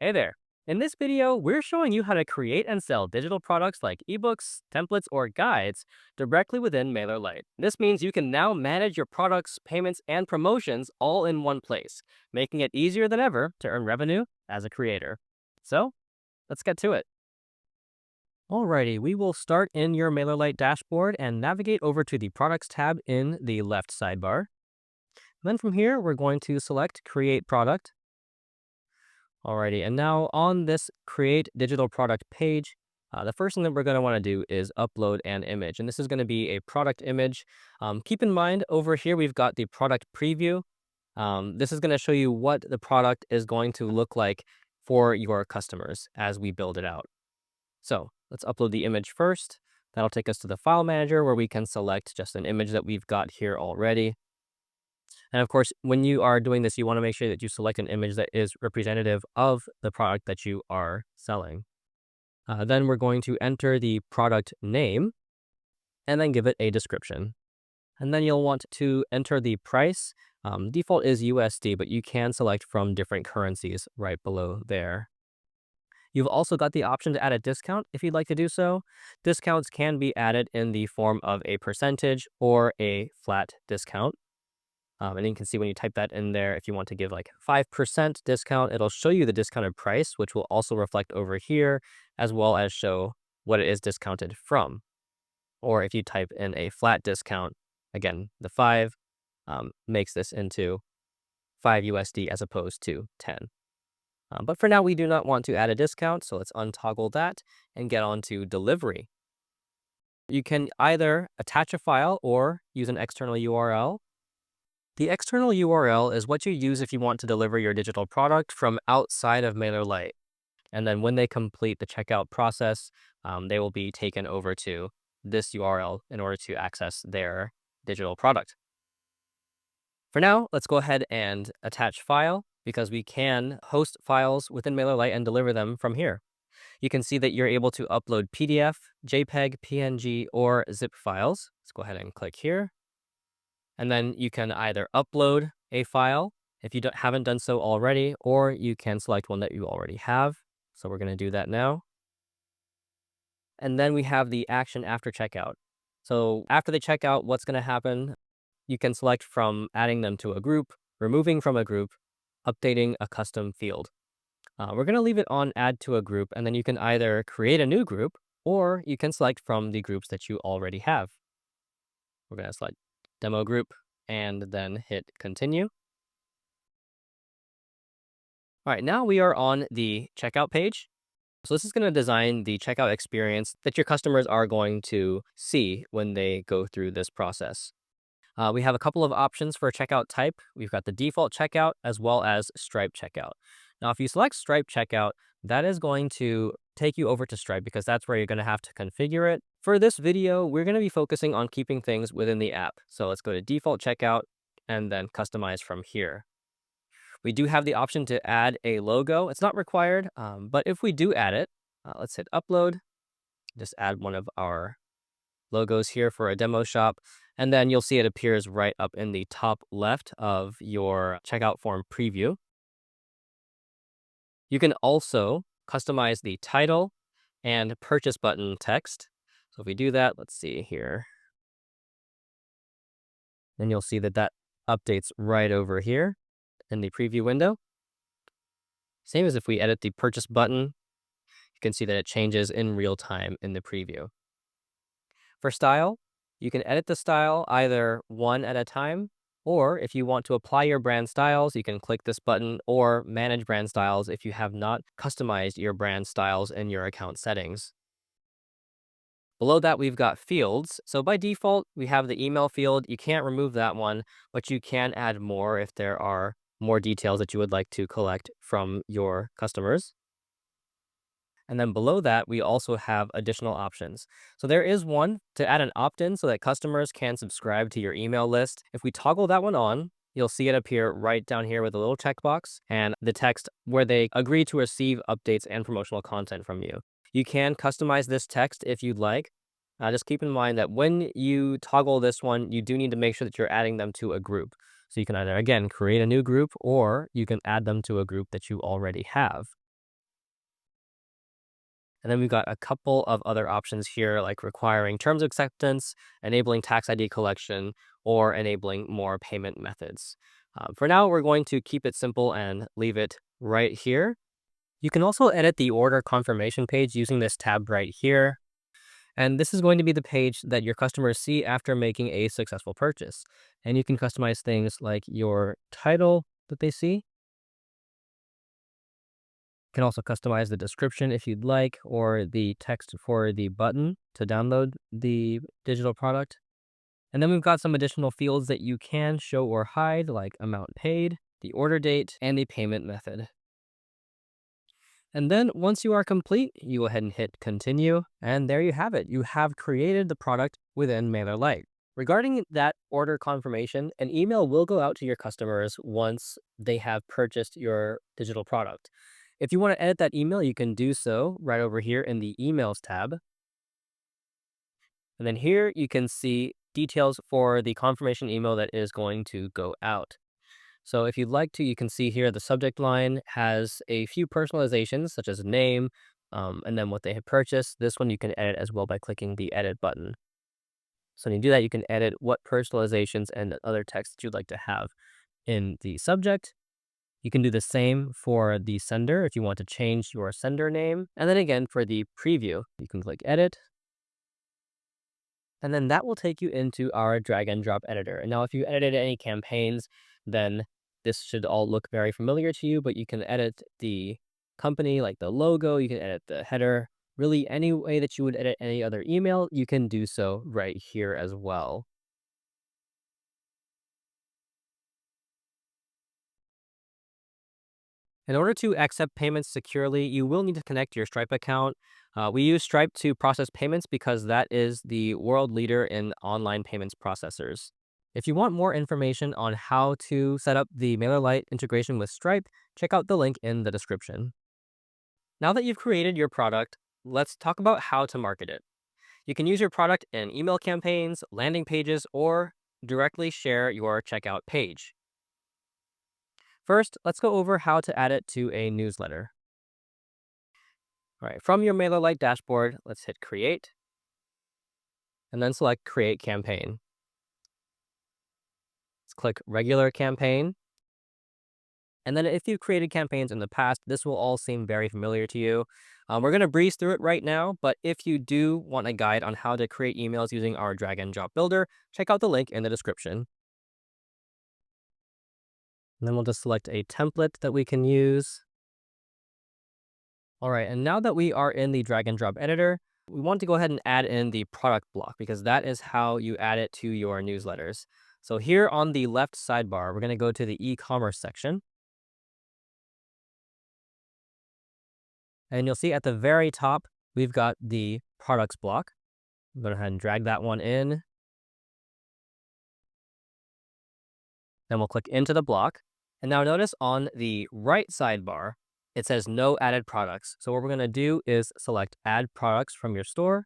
Hey there. In this video, we're showing you how to create and sell digital products like ebooks, templates, or guides directly within MailerLite. This means you can now manage your products, payments, and promotions all in one place, making it easier than ever to earn revenue as a creator. So, let's get to it. Alrighty, we will start in your MailerLite dashboard and navigate over to the Products tab in the left sidebar. Then from here, we're going to select Create Product. Alrighty, and now on this Create Digital Product page, the first thing that we're going to want to do is upload an image. And this is going to be a product image. Keep in mind, over here, we've got the product preview. This is going to show you what the product is going to look like for your customers as we build it out. So let's upload the image first. That'll take us to the file manager where we can select just an image that we've got here already. And of course, when you are doing this, you want to make sure that you select an image that is representative of the product that you are selling. Then we're going to enter the product name and then give it a description. And then you'll want to enter the price. Default is USD, but you can select from different currencies right below there. You've also got the option to add a discount if you'd like to do so. Discounts can be added in the form of a percentage or a flat discount. And you can see when you type that in there, if you want to give like 5% discount, it'll show you the discounted price, which will also reflect over here, as well as show what it is discounted from. Or if you type in a flat discount, again, the 5 makes this into 5 USD as opposed to 10. But for now, we do not want to add a discount, so let's untoggle that and get on to delivery. You can either attach a file or use an external URL. The external URL is what you use if you want to deliver your digital product from outside of MailerLite. And then when they complete the checkout process, they will be taken over to this URL in order to access their digital product. For now, let's go ahead and attach file because we can host files within MailerLite and deliver them from here. You can see that you're able to upload PDF, JPEG, PNG, or zip files. Let's go ahead and click here. And then you can either upload a file if you haven't done so already, or you can select one that you already have. So we're going to do that now. And then we have the action after checkout. So after they check out, what's going to happen? You can select from adding them to a group, removing from a group, updating a custom field. We're going to leave it on add to a group, and then you can either create a new group, or you can select from the groups that you already have. We're going to select demo group and then hit continue. All right, now we are on the checkout page. So this is going to design the checkout experience that your customers are going to see when they go through this process. We have a couple of options for checkout type. We've got the default checkout as well as Stripe checkout. Now, if you select Stripe checkout, that is going to take you over to Stripe because that's where you're going to have to configure it. For this video, we're going to be focusing on keeping things within the app. So let's go to default checkout and then customize from here. We do have the option to add a logo. It's not required, but if we do add it, let's hit upload. Just add one of our logos here for a demo shop. And then you'll see it appears right up in the top left of your checkout form preview. You can also customize the title and purchase button text. So if we do that, let's see here. Then you'll see that that updates right over here in the preview window. Same as if we edit the purchase button, you can see that it changes in real time in the preview. For style, you can edit the style either one at a time, or if you want to apply your brand styles, you can click this button, or manage brand styles if you have not customized your brand styles in your account settings. Below that, we've got fields. So by default, we have the email field. You can't remove that one, but you can add more if there are more details that you would like to collect from your customers. And then below that, we also have additional options. So there is one to add an opt-in so that customers can subscribe to your email list. If we toggle that one on, you'll see it appear right down here with a little checkbox and the text where they agree to receive updates and promotional content from you. You can customize this text if you'd like. Just keep in mind that when you toggle this one, you do need to make sure that you're adding them to a group. So you can either, again, create a new group, or you can add them to a group that you already have. And then we've got a couple of other options here, like requiring terms of acceptance, enabling tax ID collection, or enabling more payment methods. For now, we're going to keep it simple and leave it right here. You can also edit the order confirmation page using this tab right here. And this is going to be the page that your customers see after making a successful purchase. And you can customize things like your title that they see. You can also customize the description if you'd like, or the text for the button to download the digital product. And then we've got some additional fields that you can show or hide, like amount paid, the order date, and the payment method. And then once you are complete, you go ahead and hit continue. And there you have it. You have created the product within MailerLite. Regarding that order confirmation, an email will go out to your customers once they have purchased your digital product. If you want to edit that email, you can do so right over here in the emails tab. And then here you can see details for the confirmation email that is going to go out. So if you'd like to, you can see here the subject line has a few personalizations such as name, and then what they have purchased. This one you can edit as well by clicking the edit button. So when you do that, you can edit what personalizations and other text that you'd like to have in the subject. You can do the same for the sender if you want to change your sender name. And then again, for the preview, you can click edit. And then that will take you into our drag and drop editor. And now if you edited any campaigns, then this should all look very familiar to you, but you can edit the company, like the logo, you can edit the header. Really, any way that you would edit any other email, you can do so right here as well. In order to accept payments securely, you will need to connect your Stripe account. We use Stripe to process payments because that is the world leader in online payments processors. If you want more information on how to set up the MailerLite integration with Stripe, check out the link in the description. Now that you've created your product, let's talk about how to market it. You can use your product in email campaigns, landing pages, or directly share your checkout page. First, let's go over how to add it to a newsletter. All right, from your MailerLite dashboard, let's hit Create, and then select Create Campaign. Let's click Regular Campaign. And then if you've created campaigns in the past, this will all seem very familiar to you. We're going to breeze through it right now, but if you do want a guide on how to create emails using our drag and drop builder, check out the link in the description. And then we'll just select a template that we can use. All right, and now that we are in the drag and drop editor, we want to go ahead and add in the product block because that is how you add it to your newsletters. So here on the left sidebar, we're going to go to the e-commerce section. And you'll see at the very top, we've got the products block. Go ahead and drag that one in. Then we'll click into the block. And now notice on the right sidebar, it says no added products. So what we're going to do is select add products from your store.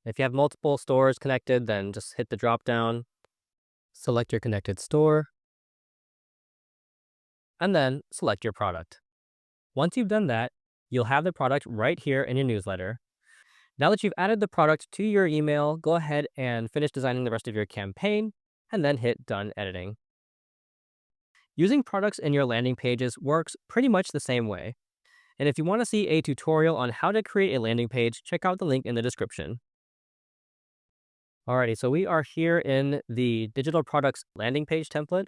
If you have multiple stores connected, then just hit the drop down, select your connected store, and then select your product. Once you've done that, you'll have the product right here in your newsletter. Now that you've added the product to your email, go ahead and finish designing the rest of your campaign, and then hit Done Editing. Using products in your landing pages works pretty much the same way. And if you want to see a tutorial on how to create a landing page, check out the link in the description. Alrighty, so we are here in the digital products landing page template.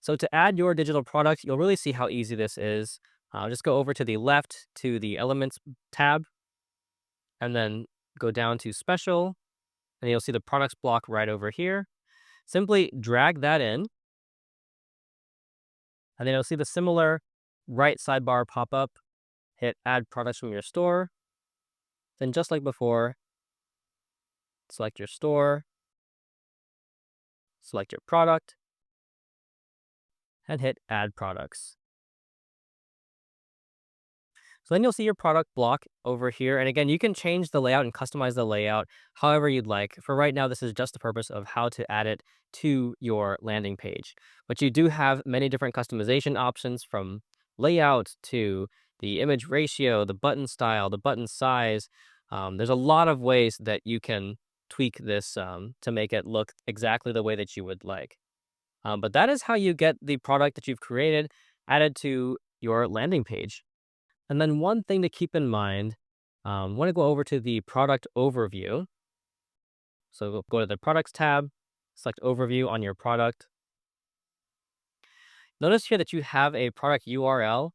So to add your digital product, you'll really see how easy this is. Just go over to the left to the Elements tab, and then go down to Special, and you'll see the products block right over here. Simply drag that in, and then you'll see the similar right sidebar pop up. Hit Add Products from your store. Then just like before, select your store, select your product, and hit Add Products. So then you'll see your product block over here. And again, you can change the layout and customize the layout however you'd like. For right now, this is just the purpose of how to add it to your landing page. But you do have many different customization options from layout to the image ratio, the button style, the button size. There's a lot of ways that you can tweak this to make it look exactly the way that you would like. But that is how you get the product that you've created added to your landing page. And then one thing to keep in mind, want to go over to the product overview. So go to the products tab, select overview on your product. Notice here that you have a product URL.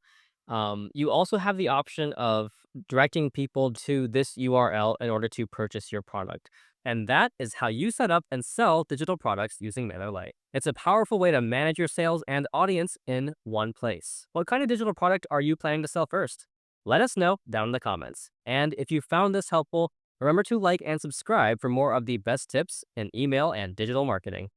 You also have the option of directing people to this URL in order to purchase your product. And that is how you set up and sell digital products using MailerLite. It's a powerful way to manage your sales and audience in one place. What kind of digital product are you planning to sell first? Let us know down in the comments. And if you found this helpful, remember to like and subscribe for more of the best tips in email and digital marketing.